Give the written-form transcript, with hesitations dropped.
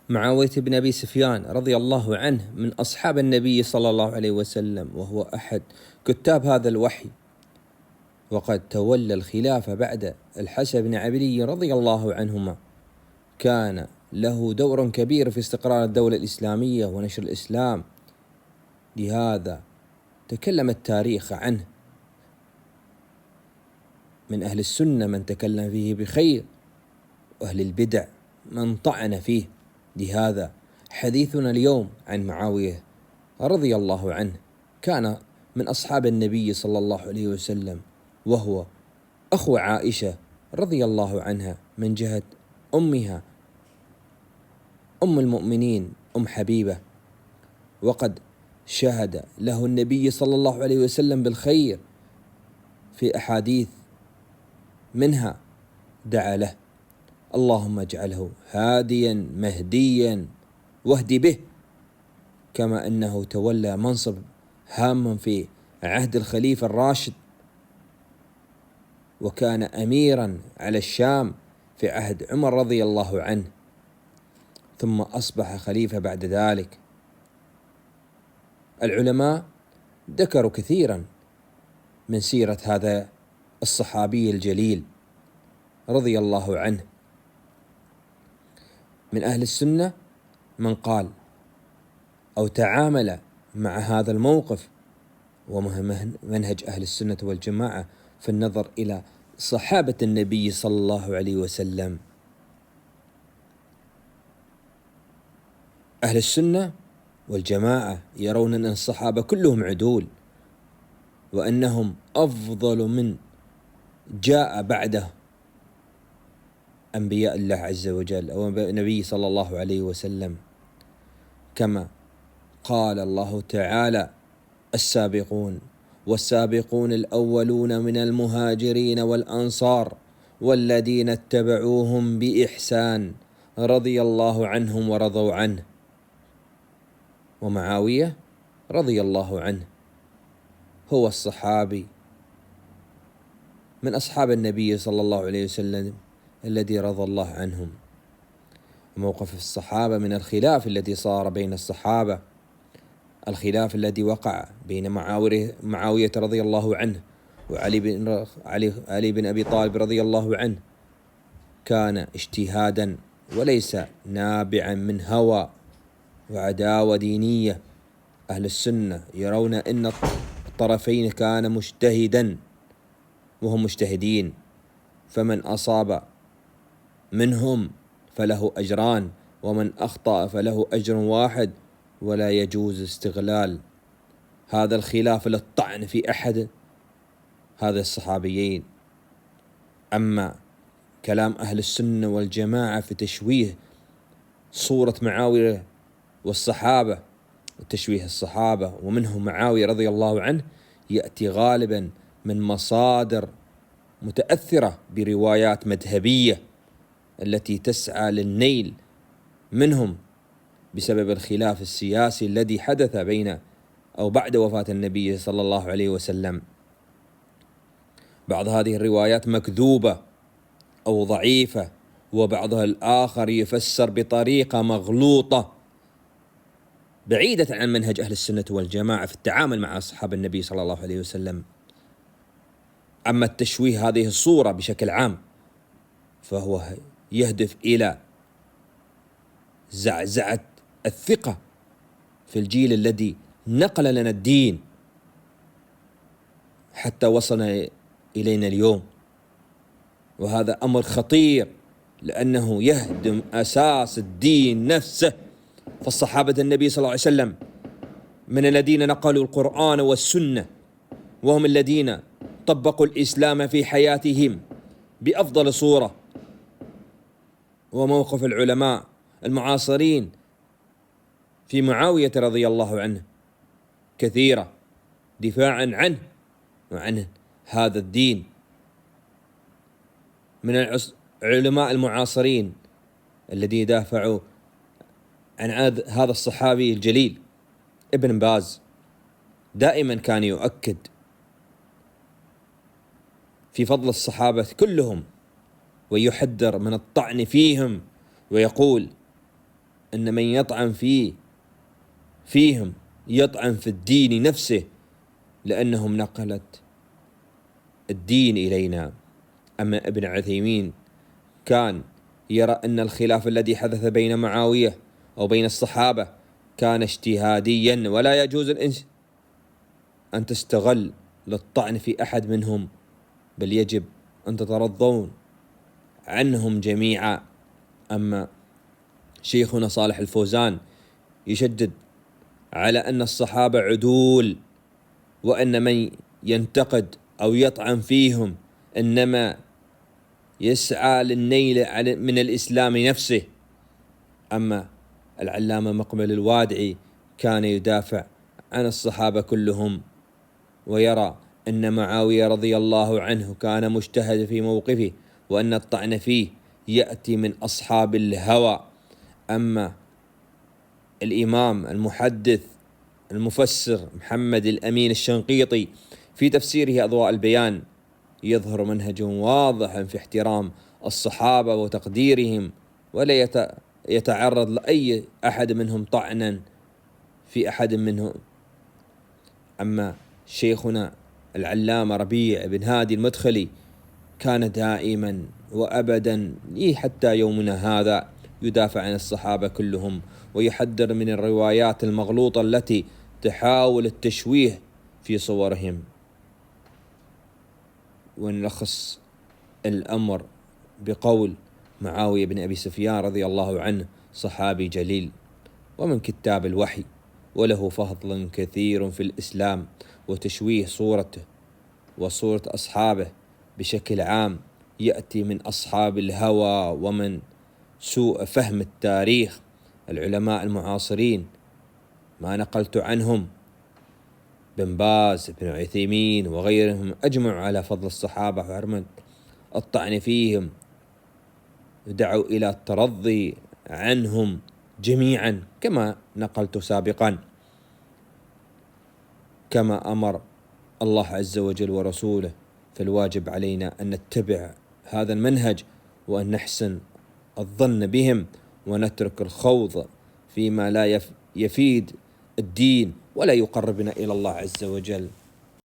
معاوية بن أبي سفيان رضي الله عنه من أصحاب النبي صلى الله عليه وسلم، وهو أحد كتاب هذا الوحي، وقد تولى الخلافة بعد الحسن بن علي رضي الله عنهما. كان له دور كبير في استقرار الدولة الإسلامية ونشر الإسلام، لهذا تكلم التاريخ عنه من أهل السنة من تكلم فيه بخير، وأهل البدع من طعن فيه. لهذا حديثنا اليوم عن معاوية رضي الله عنه. كان من أصحاب النبي صلى الله عليه وسلم، وهو أخو عائشة رضي الله عنها من جهة أمها، أم المؤمنين أم حبيبة، وقد شهد له النبي صلى الله عليه وسلم بالخير في أحاديث، منها دعا له: اللهم اجعله هاديا مهديا واهد به. كما أنه تولى منصب هاما في عهد الخليفة الراشد، وكان أميرا على الشام في عهد عمر رضي الله عنه، ثم أصبح خليفة بعد ذلك. العلماء ذكروا كثيرا من سيرة هذا الصحابي الجليل رضي الله عنه. من أهل السنة من قال أو تعامل مع هذا الموقف، ومنهج أهل السنة والجماعة في النظر إلى صحابة النبي صلى الله عليه وسلم. أهل السنة والجماعة يرون أن الصحابة كلهم عدول، وأنهم أفضل من جاء بعده أنبياء الله عز وجل أو النبي صلى الله عليه وسلم، كما قال الله تعالى: السابقون والسابقون الأولون من المهاجرين والأنصار والذين اتبعوهم بإحسان رضي الله عنهم ورضوا عنه. ومعاوية رضي الله عنه هو الصحابي من أصحاب النبي صلى الله عليه وسلم الذي رضى الله عنهم. موقف الصحابة من الخلاف الذي صار بين الصحابة، الخلاف الذي وقع بين معاوية رضي الله عنه وعلي بن أبي طالب رضي الله عنه، كان اجتهادا وليس نابعا من هوى وعداوة دينية. أهل السنة يرون أن الطرفين كان مجتهدا وهم مجتهدين، فمن أصاب منهم فله أجران، ومن أخطأ فله أجر واحد، ولا يجوز استغلال هذا الخلاف للطعن في أحد هذا الصحابيين. أما كلام أهل السنة والجماعة في تشويه صورة معاوية والصحابة وتشويه الصحابة ومنهم معاوية رضي الله عنه، يأتي غالبا من مصادر متأثرة بروايات مذهبية التي تسعى للنيل منهم بسبب الخلاف السياسي الذي حدث بين أو بعد وفاة النبي صلى الله عليه وسلم. بعض هذه الروايات مكذوبة أو ضعيفة، وبعضها الآخر يفسر بطريقة مغلوطة بعيدة عن منهج أهل السنة والجماعة في التعامل مع أصحاب النبي صلى الله عليه وسلم. أما التشويه هذه الصورة بشكل عام فهو يهدف إلى زعزعة الثقة في الجيل الذي نقل لنا الدين حتى وصل إلينا اليوم، وهذا أمر خطير لأنه يهدم أساس الدين نفسه. فالصحابة النبي صلى الله عليه وسلم من الذين نقلوا القرآن والسنة، وهم الذين طبقوا الإسلام في حياتهم بأفضل صورة. وموقف العلماء المعاصرين في معاوية رضي الله عنه كثيرة دفاعا عنه وعن هذا الدين. من العلماء المعاصرين الذين دافعوا عن هذا الصحابي الجليل ابن باز، دائما كان يؤكد في فضل الصحابة كلهم ويحذر من الطعن فيهم، ويقول أن من يطعن فيهم يطعن في الدين نفسه، لأنهم نقلت الدين إلينا. أما ابن عثيمين كان يرى أن الخلاف الذي حدث بين معاوية أو بين الصحابة كان اجتهاديا، ولا يجوز أن تستغل للطعن في أحد منهم، بل يجب أن تترضون عنهم جميعا. أما شيخنا صالح الفوزان يشدد على أن الصحابة عدول، وأن من ينتقد أو يطعن فيهم إنما يسعى للنيل من الإسلام نفسه. أما العلامة مقبل الوادعي كان يدافع عن الصحابة كلهم، ويرى أن معاوية رضي الله عنه كان مجتهد في موقفه، وأن الطعن فيه يأتي من أصحاب الهوى. أما الإمام المحدث المفسر محمد الأمين الشنقيطي في تفسيره أضواء البيان يظهر منهج واضح في احترام الصحابة وتقديرهم، ولا يتعرض لأي أحد منهم طعنا في أحد منهم. أما شيخنا العلامة ربيع بن هادي المدخلي كان دائما وأبدا حتى يومنا هذا يدافع عن الصحابة كلهم، ويحذر من الروايات المغلوطة التي تحاول التشويه في صورهم. ونلخص الأمر بقول معاوية بن أبي سفيان رضي الله عنه صحابي جليل ومن كتاب الوحي، وله فضل كثير في الإسلام، وتشويه صورته وصورة أصحابه بشكل عام يأتي من أصحاب الهوى ومن سوء فهم التاريخ. العلماء المعاصرين ما نقلت عنهم بن باز بن عثيمين وغيرهم أجمعوا على فضل الصحابة وحرمة الطعن فيهم، ودعوا إلى الترضي عنهم جميعا كما نقلت سابقا، كما أمر الله عز وجل ورسوله. فالواجب علينا أن نتبع هذا المنهج، وأن نحسن الظن بهم، ونترك الخوض فيما لا يفيد الدين ولا يقربنا إلى الله عز وجل.